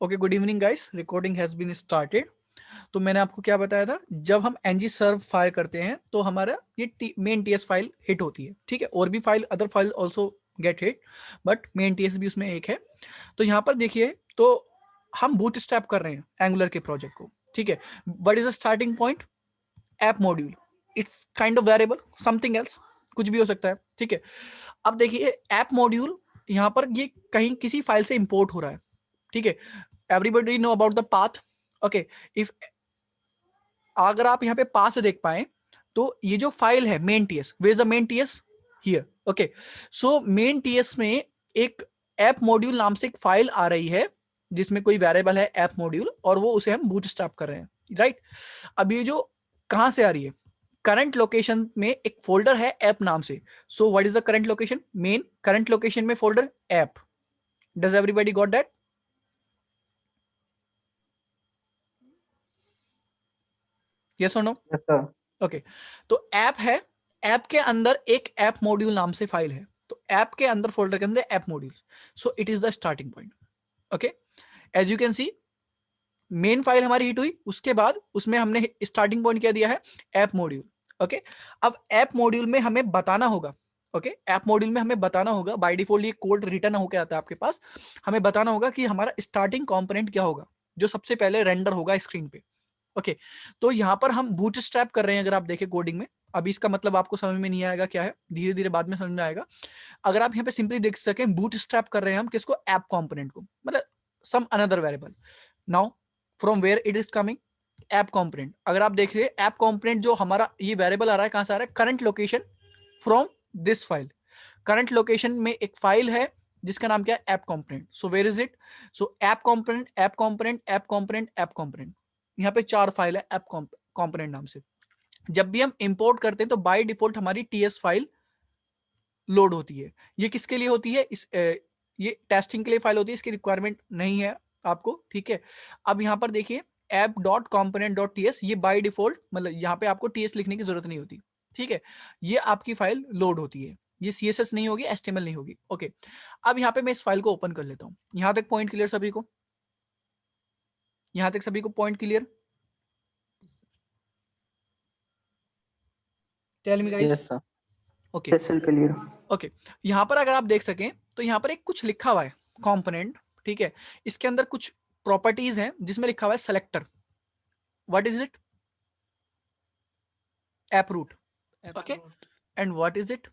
Okay, good evening guys, recording has been started. तो मैंने आपको क्या बताया था, जब हम ng सर्व फायर करते हैं तो हमारा ये मेन ts फाइल हिट होती है। ठीक है, और भी file, other file also get hit, but main ts भी उसमें एक है। तो यहाँ पर देखिए, तो हम बूटस्ट्रैप कर रहे हैं एंगुलर के प्रोजेक्ट को। ठीक है, what is the starting point? App module. It's kind of variable, something else, कुछ भी हो सकता है। ठीक है, अब देखिए ऐप मॉड्यूल यहाँ पर ये कहीं किसी फाइल से इंपोर्ट हो रहा है। ठीक है, everybody know about the path. Okay, if अगर आप यहाँ पे पाथ देख पाए तो ये जो फाइल है main TS, where is the main TS? Here. Okay, so main TS में एक ऐप मॉड्यूल नाम से एक फाइल आ रही है जिसमें कोई वेरिएबल है ऐप मॉड्यूल, और वो उसे हम बूटस्ट्रैप कर रहे हैं। राइट, अब ये जो कहां से आ रही है? करंट लोकेशन में एक फोल्डर है ऐप नाम से। So what is the current location? Main. Current location में folder app. Does everybody got that? Yes और नो? Yes sir. ओके, तो ऐप है, ऐप के अंदर एक ऐप मॉड्यूल नाम से फाइल है, तो ऐप के अंदर फोल्डर के अंदर app module. So it is the starting point. Okay, as you can see, main file हमारी हिट हुई, उसके बाद उसमें हमने स्टार्टिंग पॉइंट क्या दिया है? App module. ओके, अब ऐप मॉड्यूल में हमें बताना होगा, ओके, ऐप मॉड्यूल में हमें बताना होगा, बाय डिफॉल्ट ये कोड रिटर्न होकर आता है आपके पास। हमें बताना होगा कि हमारा स्टार्टिंग कंपोनेंट क्या होगा, जो सबसे पहले रेंडर होगा स्क्रीन पे। ओके, तो यहां पर हम बूटस्ट्रैप कर रहे हैं। अगर आप देखें कोडिंग में, अभी इसका मतलब आपको समझ में नहीं आएगा क्या है, धीरे धीरे बाद में समझ में आएगा। अगर आप यहाँ पे सिंपली देख सकें, बूटस्ट्रैप कर रहे हैं हम किसको? ऐप कंपोनेंट को, मतलब some another variable. Now from where it is coming? App component. अगर आप देखिए ऐप कंपोनेंट जो हमारा ये वेरिएबल आ रहा है, कहां से आ रहा है? Current location from this file. Current location में एक फाइल है जिसका नाम क्या है? App component. So where is it? So app component, app component, app component, app component. यहाँ पे 4 फाइल है ऐप कंपोनेंट नाम से। जब भी हम इंपोर्ट करते हैं तो बाय डिफॉल्ट हमारी टीएस फाइल लोड होती है। ये किसके लिए होती है? ये टेस्टिंग के लिए फाइल होती है, इसकी रिक्वायरमेंट नहीं है आपको। ठीक है, अब यहाँ पर देखिए app dot component dot TS, ये बाय डिफॉल्ट, मतलब यहाँ पे आपको टीएस लिखने की जरूरत नहीं होती। ठीक है, ये आपकी फाइल लोड होती है, ये सीएसएस नहीं होगी, एचटीएमएल नहीं होगी। ओके, अब यहाँ पे मैं इस फाइल को ओपन कर लेता हूँ। यहाँ तक पॉइंट क्लियर सभी को? यहाँ तक सभी को point clear? Tell me guys. Yes sir. Okay, special clear. Okay, यहाँ पर अगर आप देख सकें तो यहाँ पर एक कुछ लिखा हुआ है कंपोनेंट। ठीक है, इसके अंदर कुछ प्रॉपर्टीज हैं जिसमें लिखा हुआ है selector. What is it? App root. Okay, Uproot. And what is it?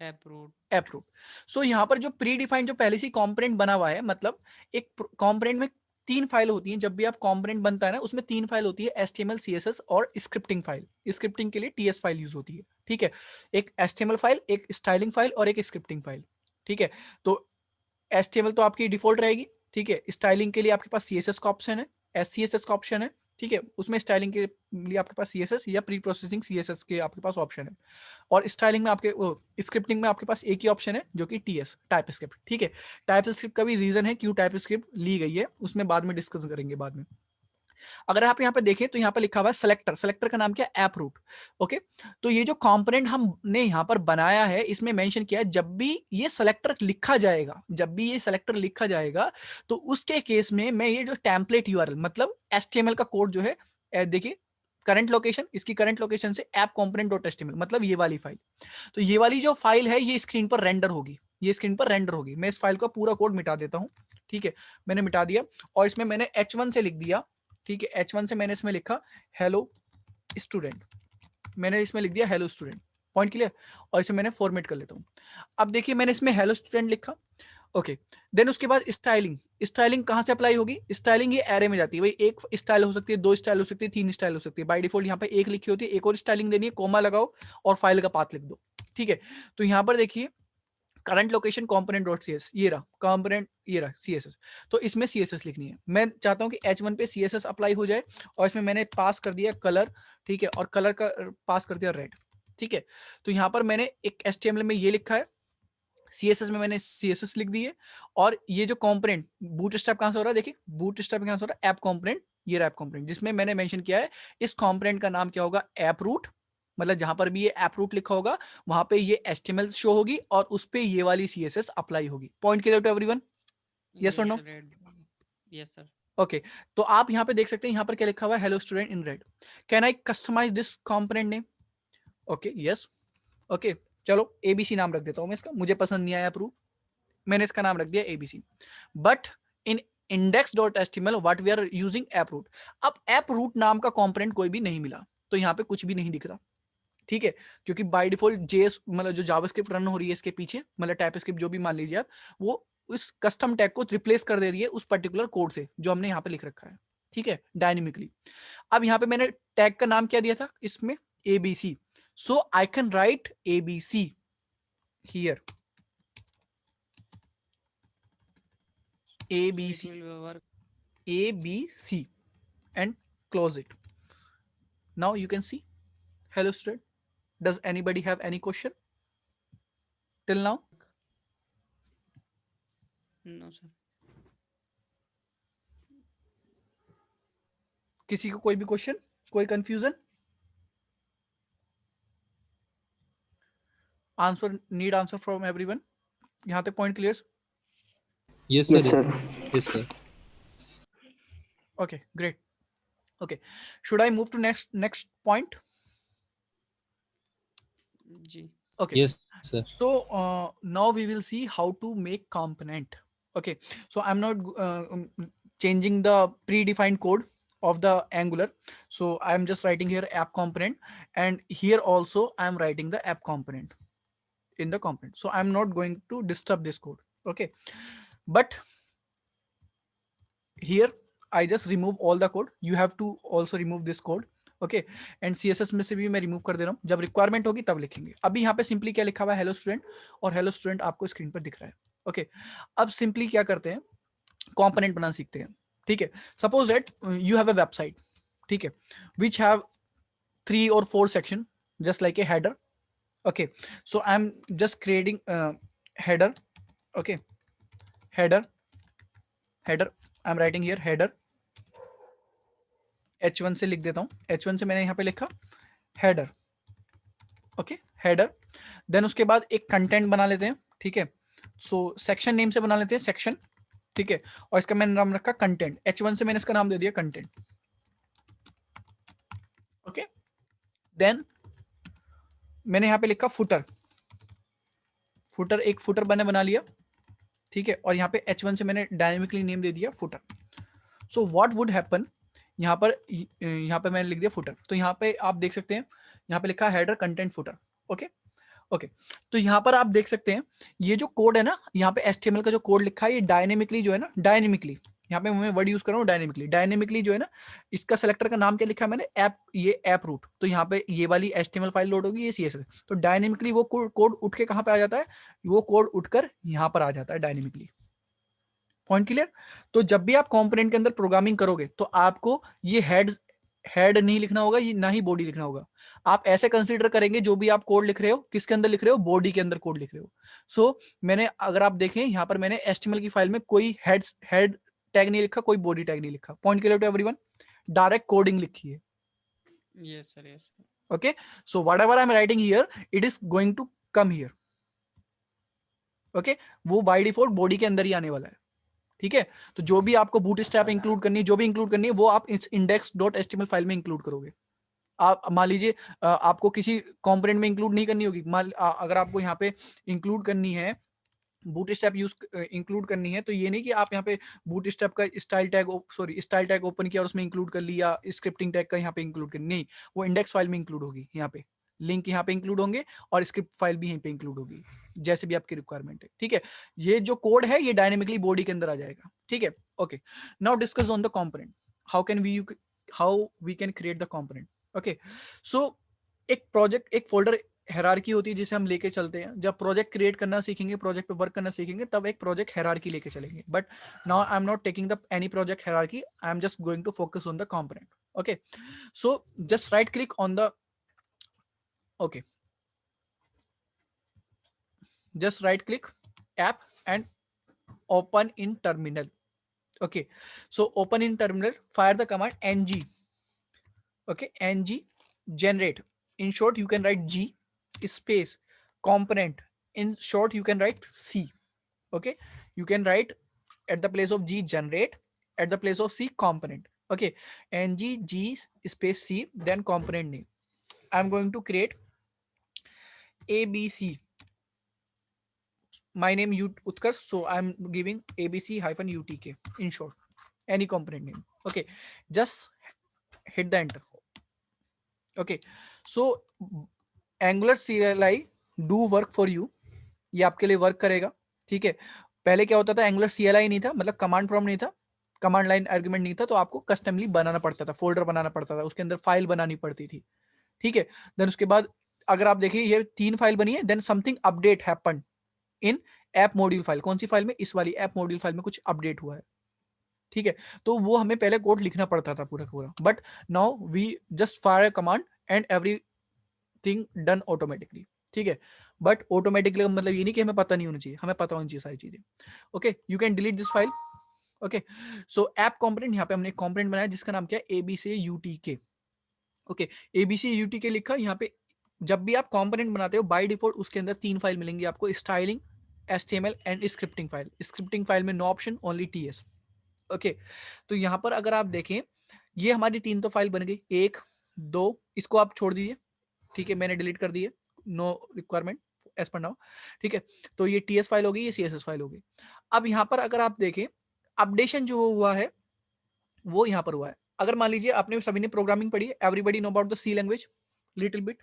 Uproot. App root. So यहाँ पर जो प्री डिफाइंड जो पहले से कंपोनेंट बना हुआ है, मतलब एक कंपोनेंट में 3 फाइल होती हैं। जब भी आप कंपोनेंट बनता है ना, उसमें 3 फाइल होती है, एचटीएमएल, सीएसएस और स्क्रिप्टिंग फाइल। स्क्रिप्टिंग के लिए टीएस फाइल यूज होती है। ठीक है, एक एचटीएमएल फाइल, एक स्टाइलिंग फाइल और एक स्क्रिप्टिंग फाइल। ठीक है, तो एचटीएमएल तो आपकी डिफॉल्ट रहेगी। ठीक है, स्टाइलिंग के लिए आपके पास सीएसएस का ऑप्शन है, एससीएसएस का ऑप्शन है। ठीक है, उसमें स्टाइलिंग के लिए आपके पास सीएसएस या प्री प्रोसेसिंग सीएसएस के आपके पास ऑप्शन है। और स्टाइलिंग में आपके स्क्रिप्टिंग में आपके पास एक ही ऑप्शन है जो कि टीएस, टाइप स्क्रिप्ट। ठीक है, टाइप स्क्रिप्ट का भी रीजन है क्यों टाइप स्क्रिप्ट ली गई है, उसमें बाद में डिस्कस करेंगे बाद में। अगर आप यहाँ पे देखें तो यहाँ पे लिखा हुआ है सेलेक्टर। सेलेक्टर का नाम क्या है? App root. ओके, तो ये जो कंपोनेंट हमने यहाँ पर बनाया है, इसमें मेंशन किया है जब भी ये सेलेक्टर लिखा जाएगा, जब भी ये सेलेक्टर लिखा जाएगा तो उसके केस में मैं ये जो टेम्पलेट यूआरएल, मतलब एचटीएमएल का कोड जो है, देखिए करंट लोकेशन, इसकी करंट लोकेशन से ऐप कंपोनेंट डॉट एचटीएमएल, मतलब ये वाली फाइल। तो ये वाली जो फाइल है ये स्क्रीन पर रेंडर होगी, ये स्क्रीन पर रेंडर होगी। मैं इस फाइल का पूरा कोड मिटा देता हूँ। ठीक है, मैंने मिटा दिया और इसमें मैंने H1 से लिख दिया। ठीक है, H1 से मैंने इसमें लिखा हेलो स्टूडेंट, मैंने इसमें लिख दिया हेलो स्टूडेंट। Point clear? और इसे मैंने फॉर्मेट कर लेता हूँ। अब देखिए मैंने इसमें हेलो स्टूडेंट लिखा। ओके, देन उसके बाद स्टाइलिंग। स्टाइलिंग कहां से अप्लाई होगी? स्टाइलिंग ये एरे में जाती है भाई। एक स्टाइल हो सकती है, 2 स्टाइल हो सकती है, 3 स्टाइल हो सकती है। बाय डिफॉल्ट यहाँ पे एक लिखी होती है, एक और स्टाइलिंग देनी है, कोमा लगाओ और फाइल का पाथ लिख दो। ठीक है, तो यहाँ पर देखिए current location component dot CS, ये रहा कंपोनेंट, ये रहा सीएसएस। तो इसमें सीएसएस लिखनी है। मैं चाहता हूं कि H1 पे सीएसएस अप्लाई हो जाए और इसमें मैंने पास कर दिया कलर। ठीक है, और कलर का पास कर दिया रेड। ठीक है, तो यहां पर मैंने एक एचटीएमएल में ये लिखा है, सीएसएस में मैंने सीएसएस लिख दी है। और ये जो कंपोनेंट बूटस्ट्रैप कहां से हो रहा है? देखिए बूटस्ट्रैप कहां से हो रहा है? ऐप कंपोनेंट, ये रहा ऐप कंपोनेंट, जिसमें मैंने मेंशन किया है इस कंपोनेंट का नाम क्या होगा? App root. मतलब जहां पर भी ये ऐप रूट लिखा होगा वहां पे ये एचटीएमएल शो होगी और उस पे ये वाली सीएसएस अप्लाई होगी। Point clear to everyone? Yes और नो? Yes sir. ओके, तो आप यहाँ पे देख सकते हैं, यहाँ पर क्या लिखा हुआ है, hello student in red. Can I customize this component name? Okay, yes. Okay, चलो एबीसी नाम रख देता हूँ मैं इसका, मुझे पसंद नहीं आया प्रूफ, मैंने इसका नाम रख दिया ABC. But in index.html what we are using app root. अब ऐप रूट नाम का कंपोनेंट कोई भी नहीं मिला, तो यहाँ पे कुछ भी नहीं दिख रहा, ठीक है, क्योंकि बाय डिफॉल्ट जेएस मतलब जो जावास्क्रिप्ट रन हो रही है इसके पीछे, मतलब टाइपस्क्रिप्ट जो भी मान लीजिए आप, वो उस कस्टम टैग को रिप्लेस कर दे रही है उस पर्टिकुलर कोड से जो हमने यहाँ पे लिख रखा है, ठीक है, डायनेमिकली। अब यहाँ पे मैंने टैग का नाम क्या दिया था इसमें, ABC. So I can write ABC here, it ABC, will work. ABC and close it. Now you can see. Hello student. Does anybody have any question till now? No sir. किसी को कोई भी क्वेश्चन, कोई confusion? Answer, need answer from everyone. यहाँ तक point clear? Yes, sir. Yes, sir. Yes, sir. Okay, great. Okay, should I move to next point? जी। Okay, Yes, sir. so now we will see how to make component. Okay, so I'm not changing the predefined code of the Angular, so I'm just writing here app component, and here also I'm writing the app component in the component, so I'm not going to disturb this code. Okay, but here I just remove all the code, you have to also remove this code. Okay, and CSS में से भी मैं remove कर दे रहा हूँ, जब requirement होगी तब लिखेंगे। अभी यहाँ पे सिंपली क्या लिखा हुआ है, हेलो स्टूडेंट, और हेलो स्टूडेंट आपको स्क्रीन पर दिख रहा है। ओके, अब सिंपली क्या करते हैं, कंपोनेंट बनाना सीखते हैं, ठीक है। Suppose that you have a website, ठीक है, which have 3 or 4 section just like a header. Okay, so I'm just creating header. Okay, header, I'm writing here header, h1 से लिख देता हूँ, h1 से मैंने यहाँ पे लिखा header. ओके, हेडर, देन उसके बाद एक कंटेंट बना लेते हैं, ठीक है, सो सेक्शन नेम से बना लेते हैं सेक्शन, ठीक है, और इसका मैंने नाम रखा कंटेंट, h1 से मैंने इसका नाम दे दिया कंटेंट। ओके, देन मैंने यहाँ पे लिखा फुटर, फुटर एक फुटर मैंने बना लिया, ठीक है, और यहाँ पे h1 से मैंने डायनेमिकली नेम दे दिया footer. So what would happen, यहाँ पे मैंने लिख दिया फुटर, तो यहाँ पे आप देख सकते हैं, यहाँ पे लिखा header content footer. Okay, okay, तो यहाँ पर आप देख सकते हैं ये जो कोड है ना, यहाँ पे HTML का जो कोड लिखा है, ये डायनेमिकली जो है ना, डायनेमिकली, यहाँ पे मैं वर्ड यूज कर रहा हूँ डायनेमिकली, डायनेमिकली जो है ना, इसका सेलेक्टर का नाम क्या लिखा है मैंने, ऐप, ये ऐप रूट, तो यहाँ पे ये वाली HTML फाइल लोड होगी, ये CSS, तो डायनेमिकली वो कोड उठ के कहाँ पे आ जाता है, वो कोड उठकर यहाँ पर आ जाता है डायनेमिकली। Point clear? तो जब भी आप कंपोनेंट के अंदर प्रोग्रामिंग करोगे तो आपको ये हेड नहीं लिखना होगा, ये ना ही बॉडी लिखना होगा, आप ऐसे कंसीडर करेंगे जो भी आप कोड लिख रहे हो, किसके अंदर लिख रहे हो, बॉडी के अंदर कोड लिख रहे हो। सो मैंने, अगर आप देखें यहाँ पर मैंने HTML की फाइल में कोई हेड टैग नहीं लिखा, कोई बॉडी टैग नहीं लिखा। Point clear to everyone? Direct coding लिखी है। Yes sir, yes sir. Okay, so whatever I am writing here, it is going to come here. Okay, वो बाय डिफॉल्ट बॉडी के अंदर ही आने वाला है, ठीक है। तो जो भी आपको बूटस्ट्रैप इंक्लूड करनी है, जो भी इंक्लूड करनी है, वो आप इस index.html फाइल में इंक्लूड करोगे। आप मान लीजिए आपको किसी कंपोनेंट में इंक्लूड नहीं करनी होगी, अगर आपको यहाँ पे इंक्लूड करनी है, बूटस्ट्रैप यूज इंक्लूड करनी है, तो ये नहीं कि आप यहाँ पे बूटस्ट्रैप का स्टाइल टैग ओपन किया और उसमें इंक्लूड कर लिया, स्क्रिप्टिंग टैग का यहाँ पे इंक्लूड कर, नहीं, वो इंडेक्स फाइल में इंक्लूड होगी, यहाँ पे लिंक यहाँ पे इंक्लूड होंगे और स्क्रिप्ट फाइल भी यहीं पे इंक्लूड होगी, जैसे भी आपकी रिक्वायरमेंट है, ठीक है। ये जो कोड है ये डायनेमिकली बॉडी के अंदर आ जाएगा, ठीक है। Okay, now discuss on the component, how we can create the component. Okay, so एक प्रोजेक्ट, एक फोल्डर हायरार्की होती है जिसे हम लेके चलते हैं। जब प्रोजेक्ट क्रिएट करना सीखेंगे, प्रोजेक्ट पे वर्क करना सीखेंगे, तब एक प्रोजेक्ट हायरार्की लेके चलेंगे। But now I am not taking the any project hierarchy, I am just going to focus on the component. Okay, so just right click on the, okay, just right click app and open in terminal. Okay, so open in terminal, fire the command ng. Okay, ng generate, in short you can write G space component, in short you can write C. Okay, you can write at the place of G generate, at the place of C component. Okay, ng G space C, then component name. I'm going to create ABC. My name Utkarsh, so I'm giving ABC hyphen UTK in short, any component name. Okay, just hit the enter. Okay, so Angular CLI do work for you, ये आपके लिए work करेगा, ठीक है। पहले क्या होता था, एंगुलर CLI नहीं था, मतलब कमांड प्रॉम्प्ट नहीं था, कमांड लाइन आर्गुमेंट नहीं था, तो आपको कस्टमली बनाना पड़ता था, फोल्डर बनाना पड़ता था, उसके अंदर फाइल बनानी पड़ती थी, ठीक है। देन उसके बाद अगर आप देखिए ये 3 फाइल बनी है, then something update happened in app module file. कौन सी फाइल में? इस वाली ऐप मॉड्यूल फाइल में कुछ अपडेट हुआ है, ठीक है। तो वो हमें पहले कोड लिखना पड़ता था पूरा पूरा, but now we just fire a command and everything done automatically, ठीक है। बट ऑटोमेटिकली मतलब ये नहीं कि हमें पता नहीं होना चाहिए, हमें पता होनी चाहिए सारी चीजें। Okay, you can delete this file. Okay, so app component, यहाँ पे हमने एक कंपोनेंट बनाया जिसका नाम क्या है, ABCUTK। ओके, ABCUTK लिखा। यहाँ पे जब भी आप कंपोनेंट बनाते हो बाय डिफॉल्ट उसके अंदर 3 फाइल मिलेंगी आपको, styling, HTML and scripting file. Scripting file में no option, only TS। Okay, तो यहाँ पर अगर आप देखें, ये हमारी 3 तो फाइल बन गई, 1 2, इसको आप छोड़ दीजिए, ठीक है, मैंने डिलीट कर दी है, no requirement as per now, ठीक है। तो ये TS फाइल होगी, ये CSS फाइल होगी। अब यहाँ पर अगर आप देखें, अपडेशन जो हुआ है वो यहाँ पर हुआ है। अगर मान लीजिए आपने सभी ने प्रोग्रामिंग पढ़ी है, everybody know about the C language little bit.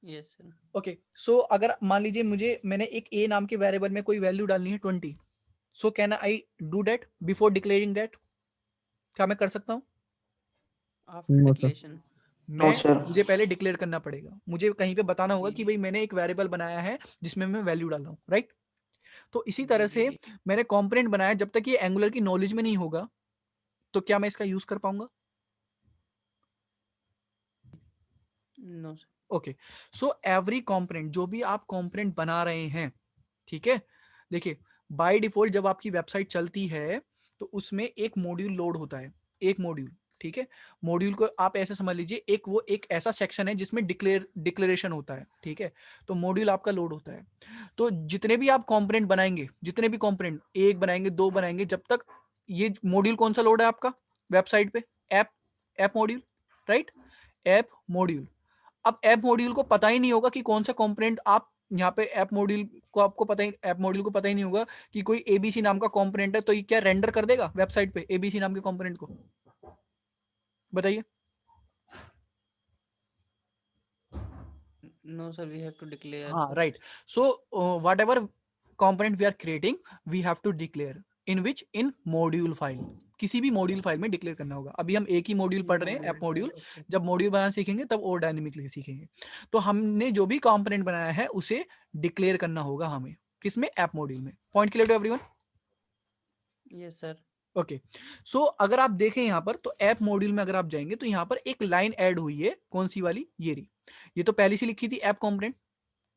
Yes sir. Okay, so अगर मान लीजिए मैंने एक A नाम के वेरिएबल में कोई वैल्यू डालनी है 20, so can I do that before declaring that? क्या मैं कर सकता हूँ? After No, sir. डिक्लेरेशन। मुझे पहले डिक्लेयर करना पड़ेगा, मुझे कहीं पे बताना होगा जी कि जी भाई मैंने एक वेरिएबल बनाया है जिसमें मैं वैल्यू डाल रहा हूँ, राइट। तो इसी जी तरह जी से जी। मैंने कंपोनेंट बनाया, जब तक ये एंगुलर की नॉलेज में नहीं होगा तो क्या मैं इसका यूज कर पाऊंगा? No sir. Okay, so every component, जो भी आप कंपोनेंट बना रहे हैं, ठीक है, देखिए बाय डिफॉल्ट जब आपकी वेबसाइट चलती है तो उसमें एक मॉड्यूल लोड होता है, एक मॉड्यूल, ठीक है। मॉड्यूल को आप ऐसे समझ लीजिए, वो एक ऐसा सेक्शन है जिसमें डिक्लेरेशन होता है, ठीक है। तो मॉड्यूल आपका लोड होता है। तो जितने भी आप कंपोनेंट बनाएंगे, जितने भी कंपोनेंट, 1 बनाएंगे 2 बनाएंगे, जब तक ये मॉड्यूल कौन सा लोड है आपका वेबसाइट पे? App, app module, right, app module. अब ऐप मॉड्यूल को पता ही नहीं होगा कि कौन सा कंपोनेंट आप यहाँ पे ऐप मॉड्यूल को, आपको पता ही, ऐप मॉड्यूल को पता ही नहीं होगा कि कोई ABC नाम का कंपोनेंट है, तो ये क्या रेंडर कर देगा वेबसाइट पे ABC नाम के कंपोनेंट को? बताइए। No sir, we have to declare हाँ, first. Right. So whatever component we are creating, we have to declare in which, in module file. किसी भी मॉड्यूल फाइल में डिक्लेयर करना होगा। अभी हम एक ही मॉड्यूल पढ़ रहे हैं, ऐप मॉड्यूल। ओके। जब मॉड्यूल बनाना सीखेंगे तब और डायनेमिकली सीखेंगे। तो हमने जो भी कंपोनेंट बनाया है उसे डिक्लेयर करना होगा हमें, किसमें? ऐप मॉड्यूल में। Point clear to everyone? Yes sir. Okay, so अगर आप देखें यहाँ पर, तो ऐप मॉड्यूल में अगर आप जाएंगे तो यहाँ पर एक लाइन ऐड हुई है, कौन सी वाली? ये रही। ये तो पहले से लिखी थी ऐप कंपोनेंट,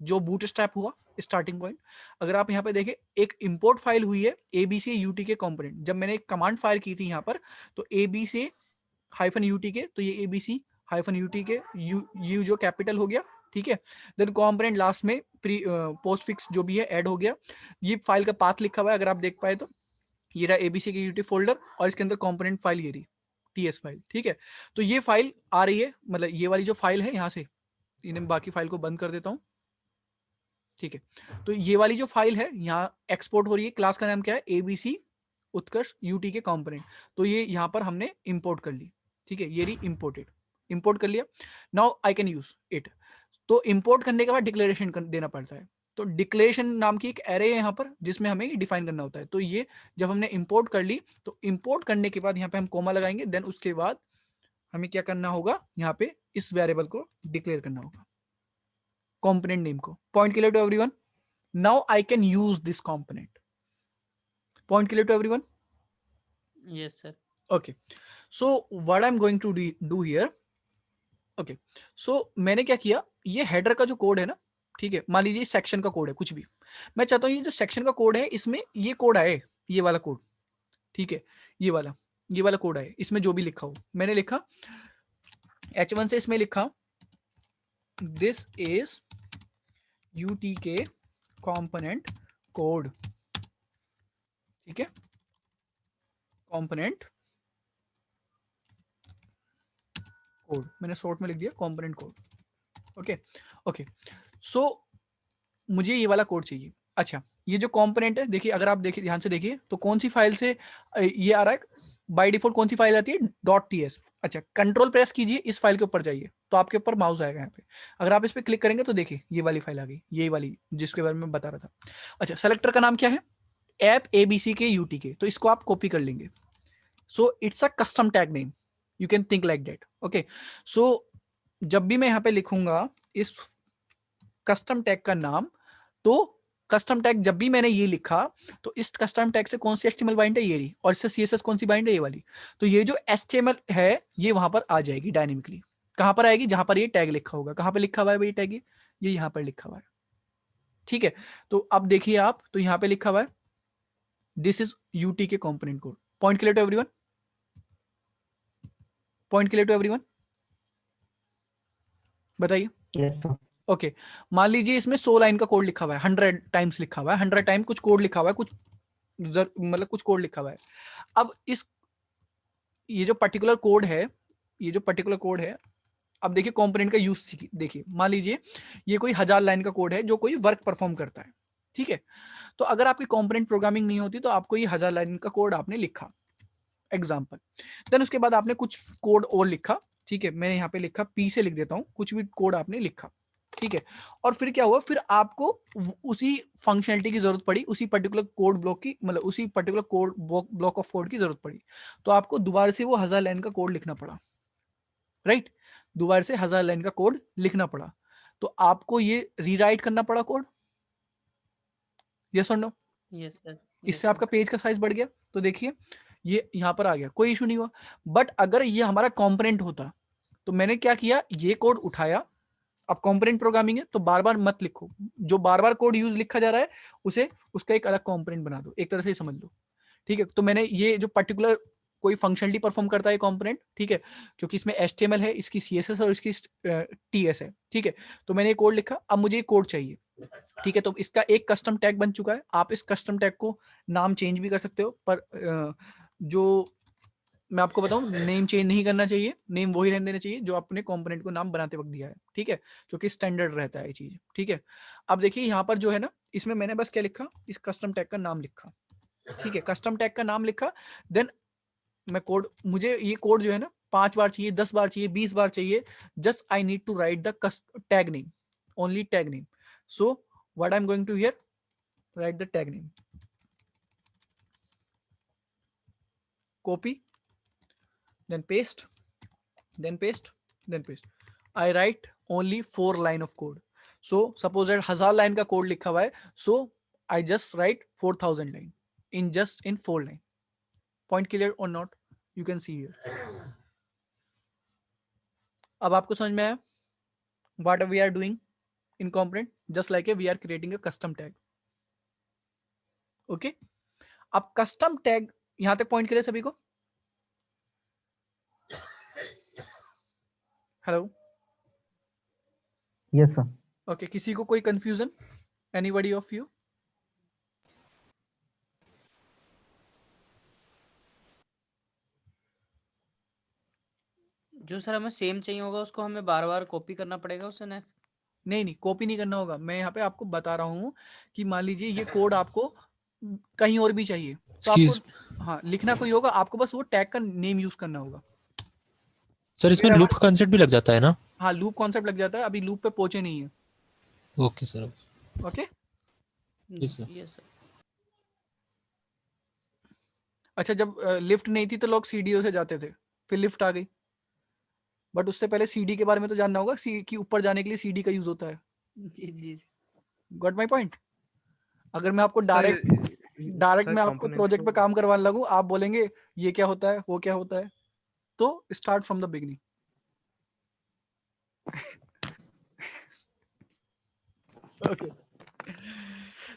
जो बूटस्ट्रैप हुआ स्टार्टिंग पॉइंट। अगर आप यहाँ पे देखें, एक इंपोर्ट फाइल हुई है ABCUTK कंपोनेंट। जब मैंने एक कमांड फायर की थी यहाँ पर, तो ABC-UTK, तो ये ABC-UTK यू जो कैपिटल हो गया, ठीक है। देन कंपोनेंट लास्ट में पोस्ट फिक्स जो भी है ऐड हो गया। ये फाइल का पाथ लिखा हुआ है, अगर आप देख पाए तो ये रहा ABCUTK फोल्डर, और इसके अंदर कंपोनेंट फाइल ये रही TS फाइल, ठीक है। तो ये फाइल आ रही है, मतलब ये वाली जो फाइल है, यहाँ से इन्हें बाकी फाइल को बंद कर देता हूँ, ठीक है। तो ये वाली जो फाइल है यहाँ एक्सपोर्ट हो रही है। क्लास का नाम क्या है? ABC उत्कर्ष UTK कंपोनेंट। तो ये यहाँ पर हमने इंपोर्ट कर ली, ठीक है, ये रही इंपोर्टेड, इंपोर्ट कर लिया। Now I can use it. तो इंपोर्ट करने के बाद डिक्लेरेशन देना पड़ता है। तो डिक्लेरेशन नाम की एक एरे है यहाँ पर, जिसमें हमें डिफाइन करना होता है। तो ये जब हमने इंपोर्ट कर ली, तो इंपोर्ट करने के बाद यहाँ पे हम कोमा लगाएंगे। देन उसके बाद हमें क्या करना होगा, यहाँ पे इस वेरिएबल को डिक्लेयर करना होगा, component name को। Point clear to everyone? Now I can use this component. Point clear to everyone? Yes sir. Okay. So what I'm going to do here? Okay. So मैंने क्या किया, ये हेडर का जो कोड है ना, ठीक है, मान लीजिए सेक्शन का कोड है कुछ भी। मैं चाहता हूँ ये जो सेक्शन का कोड है इसमें ये कोड आए, ये वाला कोड, ठीक है, ये वाला कोड आए, इसमें जो भी लिखा हो। मैंने लिखा H1 से, इसमें लिखा this is UTK component code, ठीक है, कंपोनेंट कोड मैंने शॉर्ट में लिख दिया कंपोनेंट कोड। ओके ओके, सो मुझे ये वाला कोड चाहिए। अच्छा, ये जो कंपोनेंट है, देखिए अगर आप देखिए ध्यान से देखिए तो कौन सी फाइल से ये आ रहा है बाय डिफॉल्ट, कौन सी फाइल आती है .ts। अच्छा, कंट्रोल प्रेस कीजिए, इस फाइल के ऊपर जाइए तो आपके ऊपर माउस आएगा यहाँ पे। अगर आप इस पे क्लिक करेंगे तो देखिए ये वाली फाइल आ गई, यही वाली जिसके बारे में बता रहा था। अच्छा, सेलेक्टर का नाम क्या है, ऐप ABC के UT के, तो इसको आप कॉपी कर लेंगे। So it's a custom tag name, you can think like that. Okay, so जब भी मैं यहाँ पे लिखूंगा इस कस्टम टैग का नाम, तो कस्टम टैग जब भी मैंने ये लिखा तो इस कस्टम टैग से कौन सी HTML बाइंड है, ये रही, और इससे CSS कौन सी बाइंड है, ये वाली। तो ये जो HTML है ये वहां पर आ जाएगी डायनेमिकली। कहां पर आएगी, जहां पर ये टैग लिखा होगा। कहां पर लिखा हुआ है भाई टैग, ये यहां पर लिखा हुआ है। ठीक है, तो अब देखिए आप, तो यहां पे लिखा हुआ है दिस इज UT के component code. Point clear to everyone, point clear to everyone, बताइए। Yes, sir. ओके, मान लीजिए इसमें 100 लाइन का कोड लिखा हुआ है, 100 टाइम्स लिखा हुआ है, 100 टाइम कुछ कोड लिखा हुआ है, कुछ मतलब कुछ कोड लिखा हुआ है। अब इस ये जो पर्टिकुलर कोड है, ये जो पर्टिकुलर कोड है, अब देखिए कंपोनेंट का यूज देखिए। मान लीजिए ये कोई 1000 लाइन का कोड है जो कोई वर्क परफॉर्म करता है। ठीक है, तो अगर आपकी कंपोनेंट प्रोग्रामिंग नहीं होती तो आपको ये 1000 लाइन का कोड आपने लिखा, एग्जाम्पल, देन उसके बाद आपने कुछ कोड और लिखा। ठीक है, मैं यहाँ पे लिखा, P से लिख देता हूँ, कुछ भी कोड आपने लिखा। ठीक है, और फिर क्या हुआ, फिर आपको उसी फंक्शनलिटी की जरूरत पड़ी, उसी पर्टिकुलर कोड ब्लॉक की, मतलब उसी particular code block of code की जरूरत पड़ी, तो आपको दोबारा से वो 1000 लाइन का कोड लिखना पड़ा। राइट, दोबारा से 1000 लाइन का कोड लिखना पड़ा, तो आपको ये रीराइट करना पड़ा कोड। यस और नो? यस सर, इससे आपका पेज का साइज बढ़ गया, तो देखिए ये यहां पर आ गया, कोई इशू नहीं हुआ। बट अगर ये हमारा कंपोनेंट होता तो मैंने क्या किया, ये कोड उठाया। अब कंपोनेंट प्रोग्रामिंग है तो बार बार मत लिखो, जो बार बार कोड यूज लिखा जा रहा है उसे उसका एक अलग कंपोनेंट बना दो, एक तरह से ही समझ लो। ठीक है, तो मैंने ये जो पर्टिकुलर कोई फंक्शनलिटी परफॉर्म करता है कंपोनेंट, ठीक है, क्योंकि इसमें HTML है, इसकी CSS और इसकी TS है। ठीक है, तो मैंने ये कोड लिखा, अब मुझे ये कोड चाहिए। ठीक है, तो इसका एक कस्टम टैग बन चुका है। आप इस कस्टम टैग को नाम चेंज भी कर सकते हो, पर जो मैं आपको बताऊं, नेम चेंज नहीं करना चाहिए, नेम वही रहने देना चाहिए जो आपने कंपोनेंट को नाम बनाते वक्त दिया है। ठीक है, क्योंकि स्टैंडर्ड रहता है ये चीज। ठीक है, अब देखिए यहाँ पर जो है ना, इसमें मैंने बस क्या लिखा, इस कस्टम टैग का नाम लिखा। ठीक है, कस्टम टैग का नाम लिखा, देन मैं कोड, मुझे ये कोड जो है ना 5 बार चाहिए, 10 बार चाहिए, 20 बार चाहिए, just I need to write the tag name, only tag name. So what I am going to here, write the tag name, copy, then paste, then paste, then paste. I write only 4 line of code. So suppose that 1000 line का code लिखा हुआ है, so I just write 4000 line in 4 line. Point clear or not? You can see here. अब आपको समझ में आया what we are doing in component, just like we are creating a custom tag. Okay, अब custom tag यहां तक point करें सभी को। Hello, Yes, sir. ओके, किसी को कोई कंफ्यूजन, एनीबॉडी ऑफ यू? जो सर हमें सेम चाहिए होगा उसको हमें बार बार कॉपी करना पड़ेगा उसे ना? नहीं नहीं, कॉपी नहीं करना होगा। मैं यहाँ पे आपको बता रहा हूँ कि मान लीजिए ये कोड आपको कहीं और भी चाहिए, तो आपको Excuse हाँ लिखना कोई होगा, आपको बस वो टैग का नेम यूज करना होगा। सर, इसमें लूप का कंसेप्ट भी लग जाता है ना? हाँ, लूप कॉन्सेप्ट लग जाता है, अभी लूप पे पहुंचे नहीं है। Okay sir. Okay, yes sir. Yes sir. अच्छा, जब लिफ्ट नहीं थी तो लोग सीडीओ से जाते थे, फिर लिफ्ट आ गई, बट उससे पहले सीडी के बारे में तो जानना होगा, कि ऊपर जाने के लिए सीडी का यूज होता है। जी जी गॉट माई पॉइंट? अगर मैं आपको डायरेक्ट मैं आपको प्रोजेक्ट पे काम करवाने लगूं, आप बोलेंगे ये क्या होता है, वो क्या होता है, तो start from the beginning. Okay,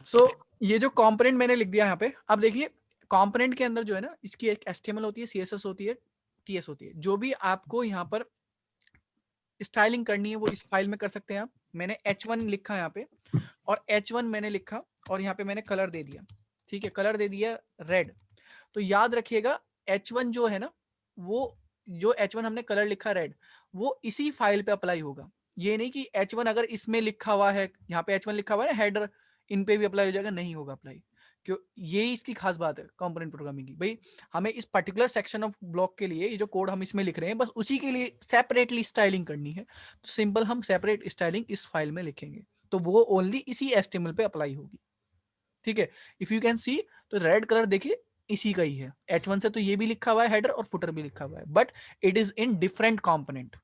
so ये जो कंपोनेंट मैंने लिख दिया यहाँ पे, अब देखिए कंपोनेंट के अंदर जो है ना, इसकी एक HTML होती है, CSS होती है, TS होती है। जो भी आपको यहाँ पर स्टाइलिंग करनी है वो इस फाइल में कर सकते हैं आप। मैंने H1 लिखा यहाँ पे, और H1 मैंने लिखा और यहाँ पे मैंने कलर दे दिया। ठीक है, कलर दे दिया रेड। तो याद रखिएगा H1 जो है ना, वो जो H1 हमने कलर लिखा रेड, वो इसी फाइल पे अप्लाई होगा। ये नहीं कि H1 अगर इसमें लिखा हुआ है, यहाँ पे H1 लिखा हुआ है हेडर, इन पे भी अप्लाई हो जाएगा, नहीं होगा अप्लाई। क्यों? यही इसकी खास बात है कंपोनेंट प्रोग्रामिंग की। भाई हमें इस पर्टिकुलर सेक्शन ऑफ ब्लॉक के लिए ये जो कोड हम इसमें लिख रहे हैं, बस उसी के लिए सेपरेटली स्टाइलिंग करनी है, तो सिंपल हम सेपरेट स्टाइलिंग इस फाइल में लिखेंगे, तो वो ओनली इसी HTML पे अप्लाई होगी। ठीक है, इफ यू कैन सी, तो रेड कलर देखिए इसी का ही है। H1 से तो ये भी लिखा हुआ है हेडर और फुटर भी लिखा हुआ है, but it is in different component,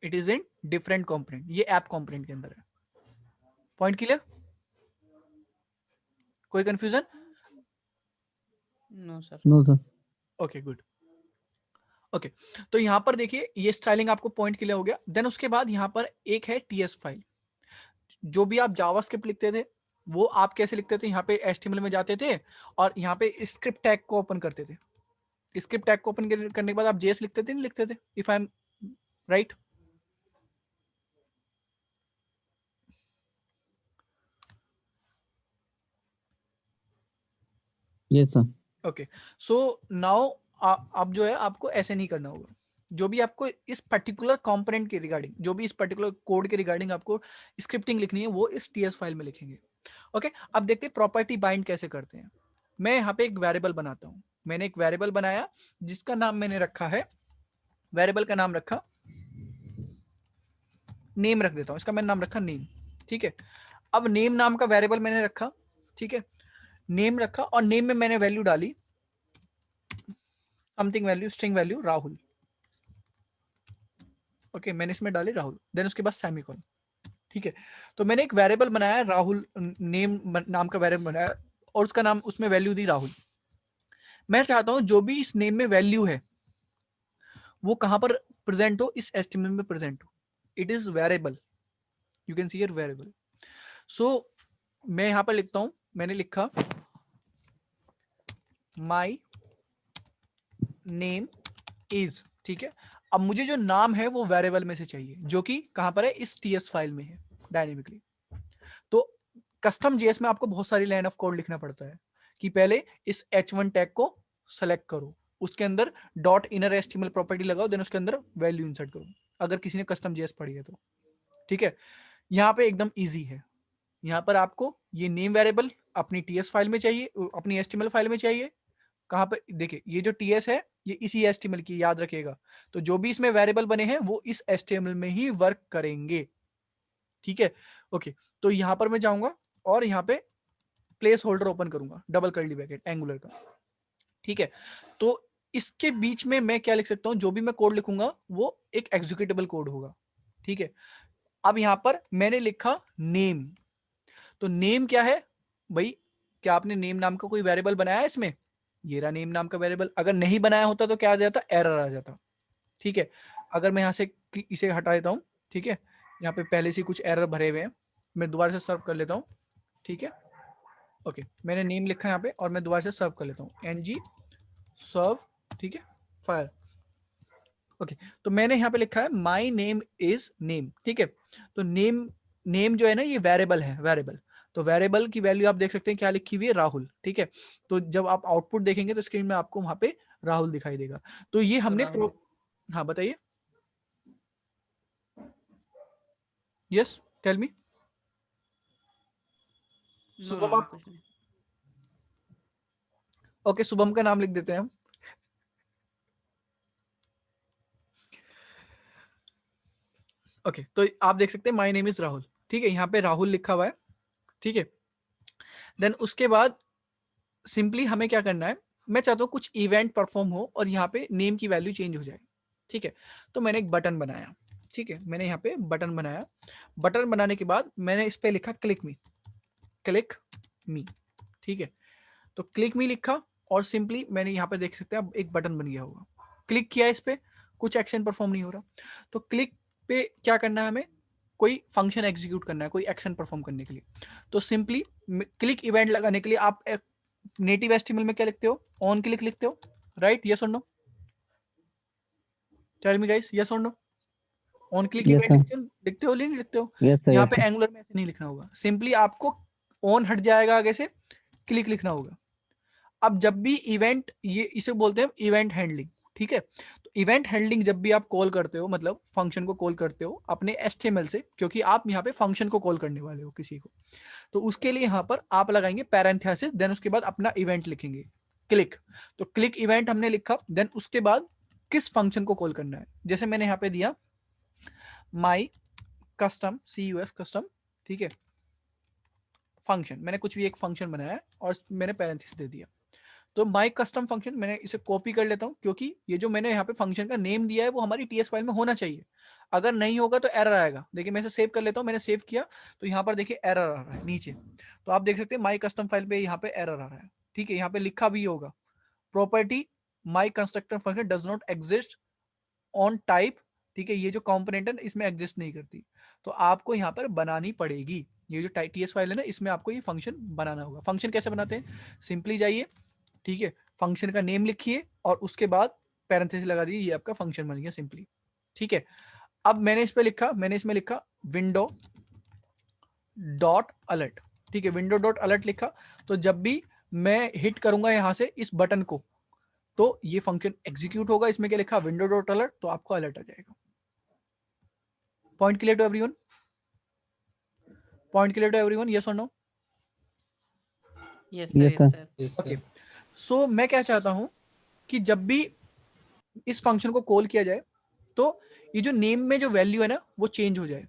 it is in different component, ये ऐप कंपोनेंट के अंदर है। Point clear? कोई confusion? No sir. No sir. Okay good. Okay, तो यहां पर देखिए ये स्टाइलिंग आपको पॉइंट क्लियर हो गया। देन उसके बाद यहां पर एक है टीएस फाइल। जो भी आप जावास्क्रिप्ट लिखते थे वो आप कैसे लिखते थे, यहाँ पे HTML में जाते थे और यहाँ पे स्क्रिप्ट टैग को ओपन करते थे। स्क्रिप्ट टैग को ओपन करने के बाद आप जेएस लिखते थे, नहीं लिखते थे? If I am right? Yes sir. Okay, so now अब जो है आपको ऐसे नहीं करना होगा। जो भी आपको इस पर्टिकुलर कंपोनेंट के रिगार्डिंग, जो भी इस पर्टिकुलर कोड के रिगार्डिंग आपको स्क्रिप्टिंग लिखनी है, वो इस टीएस फाइल में लिखेंगे। ओके, अब देखते हैं प्रॉपर्टी बाइंड कैसे करते हैं। मैं यहाँ पे एक वेरिएबल बनाता हूँ। मैंने एक वेरिएबल बनाया जिसका नाम मैंने रखा है, वेरिएबल का नाम रखा नेम, रख देता हूँ, इसका मैंने नाम रखा नेम। ठीक है, अब नेम नाम का वेरिएबल मैंने रखा। ठीक है, नेम रखा और नेम में मैंने वैल्यू डाली something value, string value Rahul. Okay, मैंने इसमें डाली राहुल, देन उसके बाद सेमीकोलन। ठीक है, तो मैंने एक वेरिएबल बनाया राहुल, नेम नाम का वेरिएबल बनाया और उसका नाम, उसमें वैल्यू दी राहुल। मैं चाहता हूं जो भी इस नेम में वैल्यू है वो कहां पर प्रेजेंट हो, इस HTML में प्रेजेंट हो। It is variable, you can see here variable. So मैं यहां पर लिखता हूं, मैंने लिखा माई नेम इज। ठीक है, अब मुझे जो नाम है वो वेरिएबल में से चाहिए, जो कि कहां पर है, इस टीएस फाइल में है डायनेमिकली। तो कस्टम जेएस में आपको बहुत सारी लाइन ऑफ कोड लिखना पड़ता है कि पहले इस H1 टैग को सेलेक्ट करो, उसके अंदर डॉट इनर HTML प्रॉपर्टी लगाओ, देन उसके अंदर वैल्यू इंसर्ट करो, अगर किसी ने कस्टम जेएस पढ़ी है तो। ठीक है, यहाँ पे एकदम इजी है। यहाँ पर आपको ये नेम वेरिएबल अपनी टीएस फाइल में चाहिए, अपनी HTML फाइल में चाहिए। कहाँ पे देखिए, ये जो टीएस है ये इसी HTML की, याद रखिएगा। तो जो भी इसमें वेरिएबल बने हैं वो इस HTML में ही वर्क करेंगे। ठीक है, ओके, तो यहां पर मैं जाऊंगा और यहाँ पे प्लेस होल्डर ओपन करूंगा, डबल कर्ली ब्रैकेट एंगुलर का। ठीक है, तो इसके बीच में मैं क्या लिख सकता हूं, जो भी मैं कोड लिखूंगा वो एक एग्जीक्यूटेबल कोड होगा। ठीक है, अब यहां पर मैंने लिखा नेम। तो नेम क्या है भाई, क्या आपने नेम नाम का कोई वेरिएबल बनाया है इसमें? ये रहा नेम नाम का वेरिएबल। अगर नहीं बनाया होता तो क्या आ जाता, एरर आ जाता। ठीक है, अगर मैं यहाँ से इसे हटा देता हूँ, ठीक है, यहाँ पे पहले से कुछ एरर भरे हुए हैं, मैं दोबारा से सर्व कर लेता हूँ। ठीक है, ओके, मैंने नेम लिखा है यहाँ पे और मैं दोबारा से सर्व कर लेता हूँ, ng सर्व। ठीक है, फायर। ओके, तो मैंने यहाँ पे लिखा है माई नेम इज नेम। ठीक है, तो नेम जो है ना ये वेरिएबल है, वेरिएबल। तो वेरिएबल की वैल्यू आप देख सकते हैं क्या लिखी हुई है, राहुल। ठीक है, तो जब आप आउटपुट देखेंगे तो स्क्रीन में आपको वहां पे राहुल दिखाई देगा। तो ये हमने हाँ बताइए, यस टेल मी। शुभम आप, कुछ नहीं। ओके, शुभम का नाम लिख देते हैं हम। ओके, तो आप देख सकते हैं माय नेम इज राहुल। ठीक है, यहाँ पे राहुल लिखा हुआ है। ठीक है, देन उसके बाद सिंपली हमें क्या करना है, मैं चाहता हूँ कुछ इवेंट परफॉर्म हो और यहाँ पे नेम की वैल्यू चेंज हो जाए। ठीक है, तो मैंने एक बटन बनाया। ठीक है, मैंने यहाँ पे बटन बनाया। बटन बनाने के बाद मैंने इस पे लिखा क्लिक मी, क्लिक मी। ठीक है, तो क्लिक मी लिखा और सिंपली मैंने यहाँ पे देख सकते हैं अब एक बटन बन गया होगा। क्लिक किया इस पे, कुछ एक्शन परफॉर्म नहीं हो रहा। तो क्लिक पे क्या करना है, हमें कोई फंक्शन एग्जीक्यूट करना है, कोई एक्शन परफॉर्म करने के लिए। तो सिंपली क्लिक इवेंट लगाने के लिए आप नेटिव HTML में क्या लिखते हो, ऑन क्लिक लिखते हो, राइट? यस और no, tell me guys, yes और no. On click Yes, event sir. लिखते हो, नहीं लिखते हो? Yes, sir. यहाँ Yes, पे sir. एंगुलर में ऐसे नहीं लिखना होगा। सिंपली आपको ऑन हट जाएगा आगे से, क्लिक लिखना होगा। अब जब भी इवेंट, ये इसे बोलते हैं इवेंट हैंडलिंग, ठीक है। तो इवेंट हैंडलिंग जब भी आप कॉल करते हो, मतलब फंक्शन को कॉल करते हो अपने HTML से, क्योंकि आप यहाँ पे फंक्शन को कॉल करने वाले हो किसी को, तो उसके लिए यहाँ पर आप लगाएंगे पैरेंथेसिस, देन उसके बाद अपना इवेंट लिखेंगे क्लिक। तो क्लिक इवेंट हमने लिखा, देन उसके बाद किस फंक्शन को कॉल करना है, जैसे मैंने यहाँ पे दिया माई कस्टम CUS कस्टम, ठीक है, फंक्शन, मैंने कुछ भी एक फंक्शन बनाया है और मैंने पैरेंथेसिस दे दिया। तो माई कस्टम फंक्शन, मैंने इसे कॉपी कर लेता हूँ, क्योंकि ये जो मैंने यहाँ पे फंक्शन का नेम दिया है वो हमारी TS फाइल में होना चाहिए। अगर नहीं होगा तो एरर आएगा। देखिए मैं इसे सेव कर लेता हूँ, मैंने सेव किया तो यहाँ पर देखिए एरर आ रहा है नीचे, तो आप देख सकते हैं माई कस्टम फाइल पे यहाँ पे एरर आ रहा है, ठीक है। यहाँ पे लिखा भी होगा property my constructor function does not exist on type, ठीक है, ये जो कंपोनेंट है इसमें एग्जिस्ट नहीं करती, तो आपको यहाँ पर बनानी पड़ेगी। ये जो TS फाइल है ना, इसमें आपको ये फंक्शन बनाना होगा। फंक्शन कैसे बनाते हैं, सिंपली जाइए, ठीक है, फंक्शन का नेम लिखिए और उसके बाद पैरेंथेसिस लगा दीजिए, ये आपका फंक्शन बन गया सिंपली, ठीक है। अब मैंने इसमें लिखा विंडो डॉट अलर्ट, ठीक है, विंडो डॉट अलर्ट लिखा, तो जब भी मैं हिट करूंगा यहां से इस बटन को तो ये फंक्शन एग्जीक्यूट होगा। इसमें क्या लिखा, विंडो डॉट अलर्ट, तो आपको अलर्ट आ जाएगा। Point clear to everyone? Point clear to everyone, yes और no? Yes sir, yes sir. Yes, okay, sir. So मैं क्या चाहता हूं कि जब भी इस फंक्शन को कॉल किया जाए तो ये जो नेम में जो वैल्यू है ना वो चेंज हो जाए।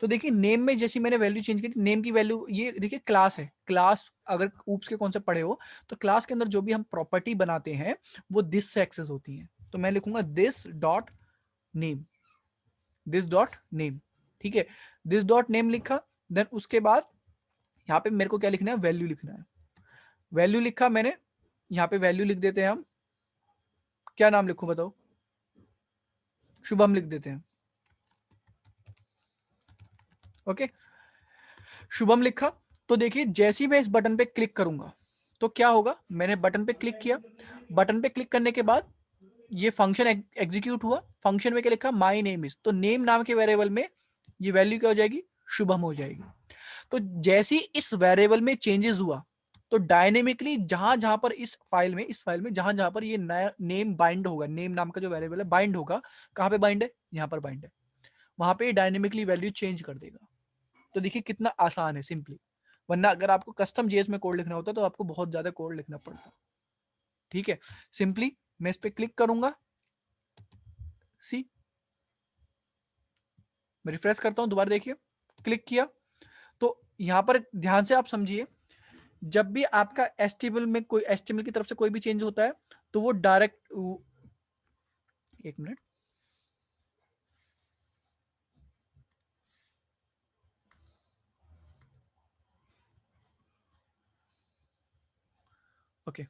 तो देखिए नेम में जैसी मैंने वैल्यू चेंज की, नेम की वैल्यू, ये देखिए क्लास है, क्लास अगर ऊप्स के कॉन्सेप्ट पढ़े हो तो क्लास के अंदर जो भी हम प्रॉपर्टी बनाते हैं वो दिस से एक्सेस होती है। तो मैं लिखूंगा this dot name, this dot name, ठीक है, दिस डॉट नेम लिखा। देन उसके बाद यहाँ पे मेरे को क्या लिखना है, वैल्यू लिखना है। वैल्यू लिखा मैंने, यहाँ पे वैल्यू लिख देते हैं हम, क्या नाम लिखूं बताओ, शुभम लिख देते हैं, ओके, शुभम लिखा। तो देखिए जैसे ही मैं इस बटन पे क्लिक करूंगा तो क्या होगा, मैंने बटन पे क्लिक किया, बटन पे क्लिक करने के बाद ये फंक्शन एग्जीक्यूट हुआ। फंक्शन में क्या लिखा, माय नेम इज, तो नेम नाम के वेरिएबल में ये वैल्यू क्या हो जाएगी, शुभम हो जाएगी। तो जैसे ही इस वेरिएबल में चेंजेस हुआ तो डायनेमिकली जहां जहां पर इस फाइल में जहां जहां पर ये नया नेम बाइंड होगा, नेम नाम का जो वेरिएबल है बाइंड होगा, कहां पे बाइंड है, यहाँ पर बाइंड है, वहां पे डायनेमिकली वैल्यू चेंज कर देगा। तो देखिए कितना आसान है सिंपली, वरना अगर आपको कस्टम जेएस में कोड लिखना होता तो आपको बहुत ज्यादा कोड लिखना पड़ता, ठीक है। सिंपली मैं इस पे क्लिक करूंगा, सी, मैं रिफ्रेश करता हूं, दोबारा देखिए, क्लिक किया तो यहां पर ध्यान से आप समझिए, जब भी आपका HTML में कोई HTML की तरफ से कोई भी चेंज होता है तो वो डायरेक्ट, एक मिनट, ओके,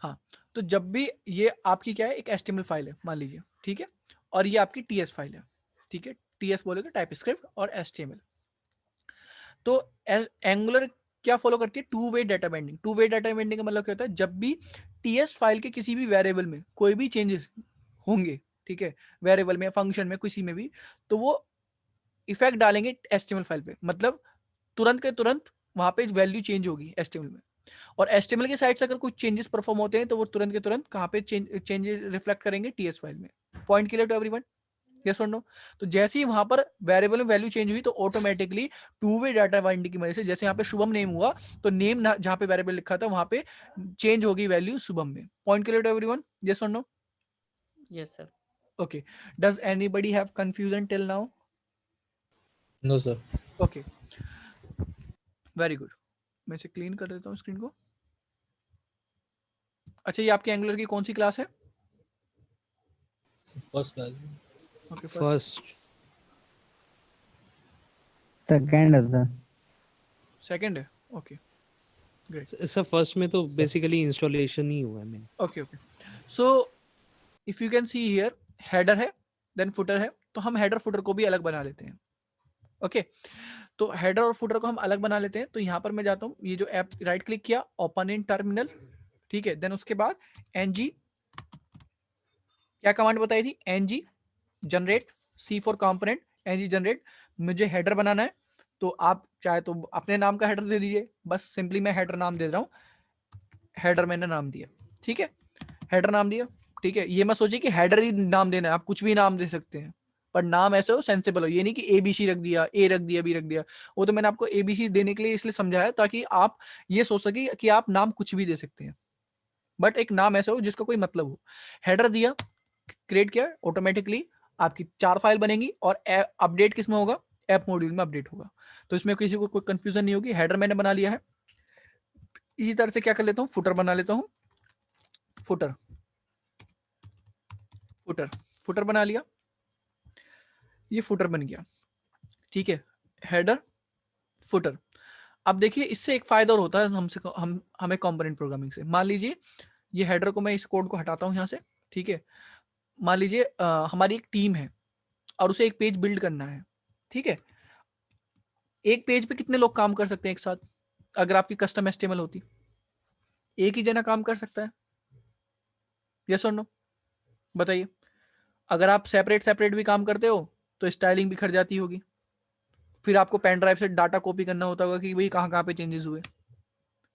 हाँ, तो जब भी ये आपकी क्या है, एक HTML फाइल है मान लीजिए, ठीक है, और ये आपकी TS फाइल है, ठीक है, TS बोले तो टाइपस्क्रिप्ट और HTML। तो एंगुलर क्या फॉलो करती है, two way data binding. Two way data binding का मतलब क्या होता है, जब भी TS फाइल के किसी भी वेरिएबल में कोई भी चेंजेस होंगे, ठीक है, वेरिएबल में, फंक्शन में, किसी में भी, तो वो इफेक्ट डालेंगे HTML फाइल पे, मतलब तुरंत के तुरंत वहां पे वैल्यू चेंज होगी HTML में। और HTML के साइड से अगर कुछ चेंजेस परफॉर्म होते हैं तो वो तुरंत के तुरंत कहाँ पे चेंजेस रिफ्लेक्ट करेंगे, TS फाइल में। Point clear to everyone, yes और नो? तो जैसे ही वहां पर वेरिएबल में वैल्यू चेंज हुई तो automatically two way data binding की वजह से, जैसे यहाँ पे शुभम नेम हुआ तो नेम जहाँ पे वेरिएबल लिखा था वहां पे चेंज होगी वैल्यू शुभम में। Point clear to everyone, yes और no? Yes sir. Okay, does anybody have confusion till now? No, sir. Okay, very good, मैं इसे क्लीन कर देता हूँ स्क्रीन को। अच्छा, ये आपके एंगुलर की कौन सी क्लास है? So first class. Okay, first second है सर। सेकंड है, ओके, ग्रेट, सर फर्स्ट में तो बेसिकली इंस्टॉलेशन ही हुआ है मेरा। Okay, okay. So if you can see here, header है, देन फुटर है, तो हम हेडर फुटर को भी अलग बना लेते हैं, ओके। तो हेडर और फुटर को हम अलग बना लेते हैं। तो यहाँ पर मैं जाता हूँ, ये जो ऐप, राइट क्लिक किया, ओपन इन टर्मिनल, ठीक है, देन उसके बाद ng, क्या कमांड बताई थी, ng generate C for component, ng generate, मुझे हेडर बनाना है। तो आप चाहे तो अपने नाम का हेडर दे दीजिए, बस सिंपली मैं हेडर नाम दे रहा हूँ, हेडर मैंने नाम दिया, ठीक है, हेडर नाम दिया, ठीक है। ये मत सोचिए कि हेडर ही नाम देना है, आप कुछ भी नाम दे सकते हैं, पर नाम ऐसे हो सेंसिबल हो, ये नहीं कि एबीसी रख दिया, ए रख दिया, बी रख दिया। वो तो मैंने आपको एबीसी देने के लिए इसलिए समझाया ताकि आप ये सोच सके कि आप नाम कुछ भी दे सकते हैं, बट एक नाम ऐसा हो जिसका कोई मतलब हो। हेडर दिया, क्रिएट किया, ऑटोमेटिकली आपकी 4 फाइल बनेंगी और अपडेट किस में होगा, ऐप मॉड्यूल में अपडेट होगा। तो इसमें किसी को कोई कंफ्यूजन नहीं होगी। हेडर मैंने बना लिया है। इसी तरह से क्या कर लेता हूँ, फुटर बना लेता हूँ, फुटर फुटर फुटर बना लिया, ये फुटर बन गया, ठीक है, हेडर फुटर। अब देखिए इससे एक फायदा और होता है हमें कंपोनेंट प्रोग्रामिंग से। मान लीजिए ये हेडर को मैं इस कोड को हटाता हूं यहां से, ठीक है। मान लीजिए हमारी एक टीम है और उसे एक पेज बिल्ड करना है, ठीक है। एक पेज पे कितने लोग काम कर सकते हैं एक साथ? अगर आपकी कस्टम एचटीएमएल होती, एक ही जना काम कर सकता है, यस और नो, बताइए। अगर आप सेपरेट सेपरेट भी काम करते हो तो स्टाइलिंग बिखर जाती होगी, फिर आपको पेन ड्राइव से डाटा कॉपी करना होता होगा कि भाई कहाँ कहाँ पे चेंजेस हुए,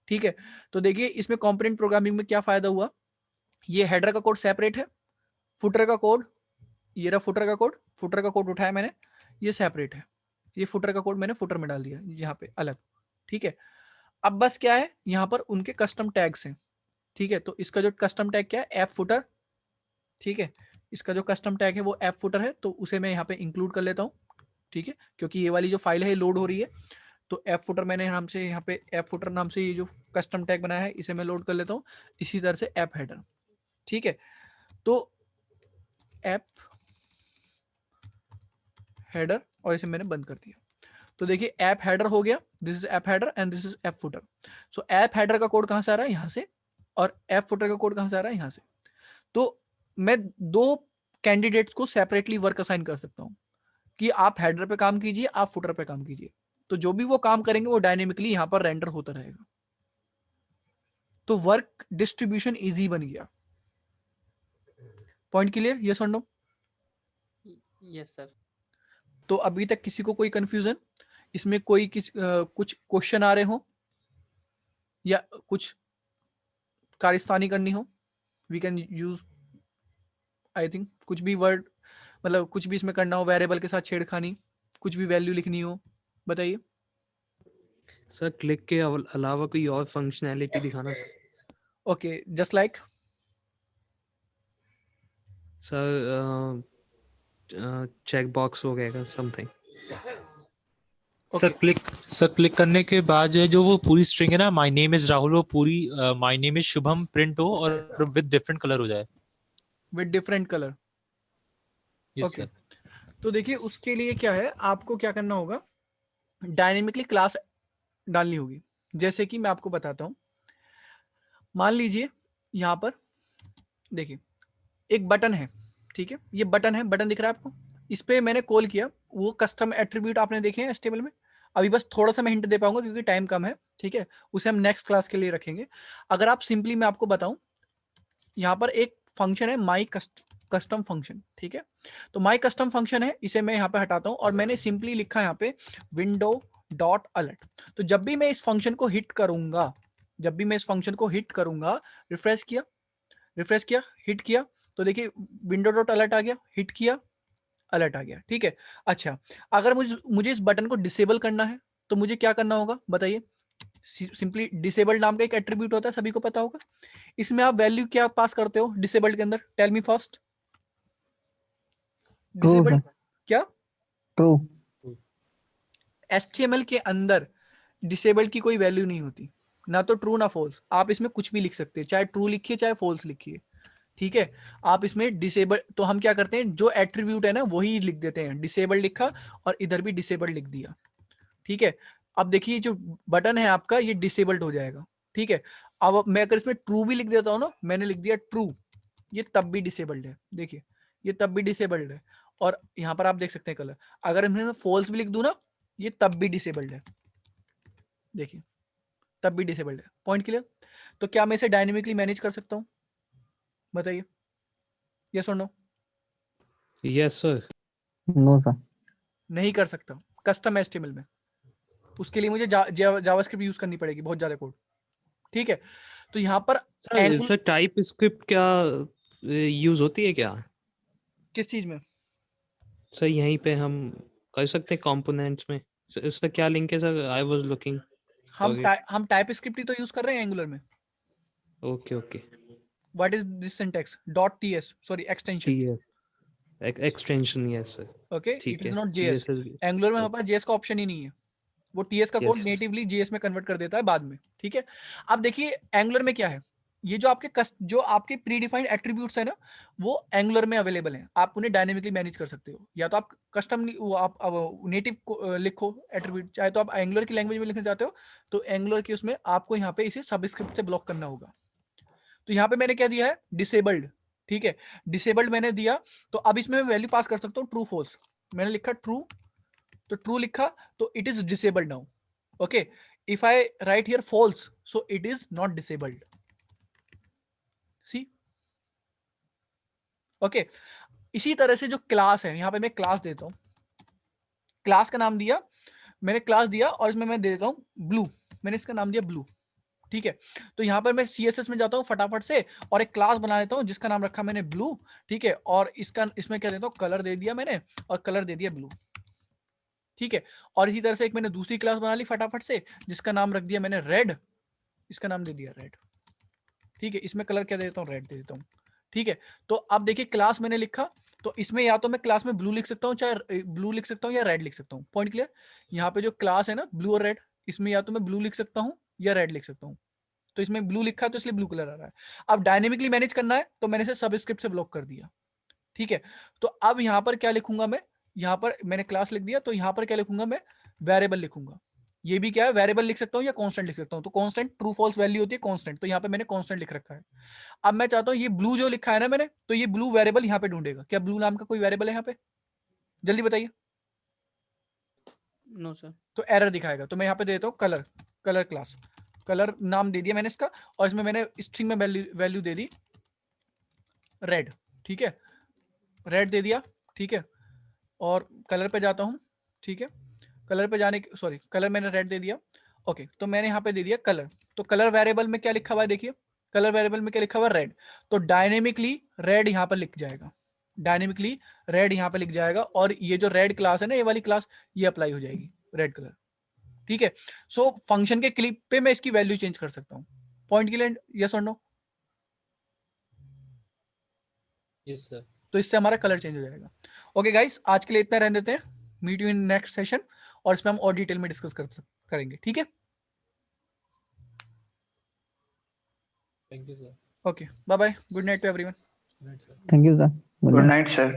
ठीक है। तो देखिए इसमें कंपोनेंट प्रोग्रामिंग में क्या फायदा हुआ, ये हेडर का कोड सेपरेट है, फुटर का कोड, ये रहा फुटर का कोड, फुटर का कोड उठाया मैंने, ये सेपरेट है, ये फुटर का कोड मैंने फुटर में डाल दिया यहाँ पे अलग, ठीक है। अब बस क्या है, यहाँ पर उनके कस्टम टैग्स हैं, ठीक है। तो इसका जो कस्टम टैग क्या है, ऐप फुटर, ठीक है। इसका जो कस्टम टैग है वो ऐप फुटर है, तो उसे मैं यहाँ पे इंक्लूड कर लेता हूँ, ठीक है, क्योंकि ये वाली जो फाइल है लोड हो रही है। तो ऐप फुटर मैंने नाम से यहाँ पे ऐप फुटर नाम से ये जो कस्टम टैग बनाया है इसे मैं लोड कर लेता हूँ। इसी तरह से ऐप हेडर, ठीक है। तो ऐप हेडर और इसे मैंने बंद कर दिया। तो देखिए ऐप हेडर हो गया, this is app header and this is app footer. So app header का कोड कहां से आ रहा है, यहां से, और ऐप फुटर का कोड कहां से आ रहा है, यहां से। तो मैं दो कैंडिडेट्स को सेपरेटली वर्क असाइन कर सकता हूं कि आप हेडर पे काम कीजिए, आप फुटर पे काम कीजिए। तो जो भी वो काम करेंगे वो डायनेमिकली यहां पर रेंडर होता रहेगा। तो वर्क डिस्ट्रीब्यूशन इजी बन गया। पॉइंट क्लियर, यस और नो? Yes sir. तो अभी तक किसी को कोई कंफ्यूजन इसमें, कोई कुछ क्वेश्चन आ रहे हो या कुछ कारस्तानी करनी हो, we can use, I think कुछ भी वर्ड, मतलब कुछ भी इसमें करना हो, वेरिएबल के साथ छेड़खानी, कुछ भी वैल्यू लिखनी हो, बताइए। सर क्लिक के अलावा कोई और फंक्शनैलिटी दिखाना sir. Okay, just like sir check box हो गएगा समथिंग। सर क्लिक करने के बाद जो वो पूरी स्ट्रिंग है ना, माय नेम इज राहुल, वो पूरी my name is Shubham print हो और विद डिफरेंट कलर हो जाए। With different colour, yes okay. Sir. तो देखिए उसके लिए क्या है, आपको क्या करना होगा, डायनेमिकली क्लास डालनी होगी। जैसे कि मैं आपको बताता हूं, मान लीजिए यहां पर देखिए एक बटन है, ठीक है, ये बटन है, बटन दिख रहा है आपको, इस पे मैंने कॉल किया, वो कस्टम एट्रीब्यूट आपने देखे हैं एचटीएमएल में। अभी बस थोड़ा सा मैं हिंट दे पाऊंगा क्योंकि टाइम कम है, ठीक है, उसे हम नेक्स्ट क्लास के लिए रखेंगे। अगर आप सिंपली, मैं आपको बताऊं, यहाँ पर एक फंक्शन है माई कस्टम फंक्शन, ठीक है। तो माई कस्टम फंक्शन है, इसे मैं यहाँ पे हटाता हूँ और मैंने सिंपली लिखा यहाँ पे विंडो डॉट अलर्ट। तो जब भी मैं इस फंक्शन को हिट करूंगा, जब भी मैं इस फंक्शन को हिट करूंगा, रिफ्रेश किया, रिफ्रेश किया, हिट किया, तो देखिए विंडो डॉट अलर्ट आ गया, हिट किया, अलर्ट आ गया, ठीक है। अच्छा, अगर मुझे इस बटन को डिसेबल करना है तो मुझे क्या करना होगा, बताइए। सिंपली डिसेबल्ड नाम का एक एट्रीब्यूट होता है, सभी को पता होगा। इसमें आप वैल्यू क्या पास करते हो डिसेबल्ड के अंदर, tell me first. True disabled sir, क्या, ट्रू। एचटीएमएल के अंदर डिसेबल्ड की कोई वैल्यू नहीं होती, ना तो ट्रू ना फॉल्स। आप इसमें कुछ भी लिख सकते हैं, चाहे ट्रू लिखिए चाहे फॉल्स लिखिए, ठीक है। आप इसमें डिसेबल, तो हम क्या करते हैं, जो एट्रीब्यूट है ना वही लिख देते हैं, डिसेबल लिखा और इधर भी डिसेबल लिख दिया, ठीक है। अब देखिए जो बटन है आपका ये डिसेबल्ड हो जाएगा, ठीक है। अब मैं अगर इसमें ट्रू भी लिख देता हूं ना, मैंने लिख दिया ट्रू, ये तब भी डिसेबल्ड है, देखिए ये तब भी डिसेबल्ड है। और यहां पर आप देख सकते हैं कलर, अगर मैं फॉल्स भी लिख दूं ना, ये तब भी डिसेबल्ड है, देखिए तब भी डिसेबल्ड है। Point clear? तो क्या मैं इसे डायनेमिकली मैनेज कर सकता हूं, बताइए, यस और no? Yes sir. No sir. नहीं कर सकता कस्टम एचटीएमएल में, उसके लिए मुझे जावास्क्रिप्ट यूज करनी पड़ेगी, बहुत ज्यादा कोड। ठीक है, तो यहाँ पर सर टाइप स्क्रिप्ट क्या यूज होती है क्या किस चीज में? सर? यहीं पे हम कर सकते हैं कंपोनेंट्स में। इसका क्या लिंक है sir? I was looking for it. हम टाइप स्क्रिप्ट ही तो यूज कर रहे हैं एंगुलर में। Okay okay. What is this syntax? .ts, sorry extension. Extension, yes sir. Okay, it ठीक इज है। Not JS। CSS एंगुलर में हमारे पास JS का ऑप्शन ही नहीं है, वो TS का कोड Yes. नेटिवली JS में कन्वर्ट कर देता है बाद में। ठीक है, अब देखिए एंगुलर में क्या है, ये जो आपके प्री डिफाइंड एट्रीब्यूट्स है ना, वो एंगुलर में अवेलेबल हैं। आप उन्हें डायनेमिकली मैनेज कर सकते हो, या तो आप कस्टम आप नेटिव लिखो एट्रीब्यूट, चाहे तो आप एंगुलर की लैंग्वेज में लिखना चाहते हो तो एंगुलर के उसमें आपको यहाँ पे इसे सबस्क्रिप्ट से ब्लॉक करना होगा। तो यहाँ पे मैंने क्या दिया है, डिसेबल्ड। ठीक है, डिसेबल्ड मैंने दिया, तो अब इसमें मैं वैल्यू पास कर सकता हूँ ट्रू फॉल्स। मैंने लिखा ट्रू, तो ट्रू लिखा तो it is disabled now. Okay, if I write here false, so it is not disabled. See, okay. इसी तरह से जो क्लास है, यहां पे मैं क्लास देता हूं, क्लास का नाम दिया मैंने, क्लास दिया और इसमें मैं दे देता हूं ब्लू, मैंने इसका नाम दिया ब्लू। ठीक है, तो यहां पर मैं CSS में जाता हूं फटाफट से और एक क्लास बना लेता हूं जिसका नाम रखा मैंने ब्लू। ठीक है, और इसमें क्या देता हूं, कलर दे दिया मैंने और कलर दे दिया ब्लू। ठीक है, और इसी तरह से एक मैंने दूसरी क्लास बना ली फटाफट से जिसका नाम रख दिया मैंने रेड, इसका नाम दे दिया रेड। ठीक है, इसमें कलर क्या दे देता हूँ, रेड दे देता हूँ। ठीक है, तो अब देखिए क्लास मैंने लिखा, तो इसमें या तो मैं क्लास में ब्लू लिख सकता हूँ, चाहे ब्लू लिख सकता हूँ या रेड लिख सकता हूँ। Point clear? यहाँ पे जो क्लास है ना ब्लू और रेड, इसमें या तो मैं ब्लू लिख सकता हूँ या रेड लिख सकता हूँ। तो इसमें ब्लू लिखा है तो इसलिए ब्लू कलर आ रहा है। अब डायनेमिकली मैनेज करना है तो मैंने इसे सबस्क्रिप्ट से ब्लॉक कर दिया। ठीक है, तो अब यहाँ पर क्या लिखूंगा मैं, यहाँ पर मैंने क्लास लिख दिया, तो यहाँ पर क्या लिखूंगा मैं, वेरिएबल लिखूंगा। ये भी क्या है, वेरिएबल लिख सकता हूँ या कांस्टेंट लिख सकता हूँ। तो कांस्टेंट ट्रू फॉल्स वैल्यू होती है कांस्टेंट, तो यहाँ पे मैंने कांस्टेंट लिख रखा है। अब मैं चाहता हूँ ये ब्लू जो लिखा है ना मैंने, तो ये ब्लू वेरिएबल यहाँ पे ढूंढेगा। क्या ब्लू नाम का कोई वेरिएबल है यहाँ पे? जल्दी बताइए। No sir. तो एरर दिखाएगा। तो मैं यहाँ पे देता हूँ कलर, कलर क्लास, कलर नाम दे दिया मैंने इसका, और इसमें मैंने स्ट्रिंग में वैल्यू दे दी रेड। ठीक है, रेड दे दिया। ठीक है, और कलर पे जाता हूँ। ठीक है, कलर पे जाने सॉरी कलर मैंने रेड दे दिया। ओके, तो मैंने यहाँ पे दे दिया कलर। तो कलर वेरिएबल में क्या लिखा हुआ है देखिए, कलर वेरिएबल में क्या लिखा हुआ है, रेड। तो डायनेमिकली रेड यहाँ पर लिख जाएगा, डायनेमिकली रेड यहाँ पे लिख जाएगा, और ये जो रेड क्लास है ना, ये वाली क्लास, ये अप्लाई हो जाएगी रेड कलर। ठीक है, सो फंक्शन के क्लिप पे मैं इसकी वैल्यू चेंज कर सकता हूँ। पॉइंट के लिए यस और नो? Yes sir. तो इससे हमारा कलर चेंज हो जाएगा। ओके गाइस, आज के लिए इतना रहने देते हैं, meet you in next session, और इसमें हम और डिटेल में डिस्कस करेंगे। ठीक है, thank you sir. Okay, bye bye, good night to everyone. Good night sir. Thank you, sir. Good good night. Night sir.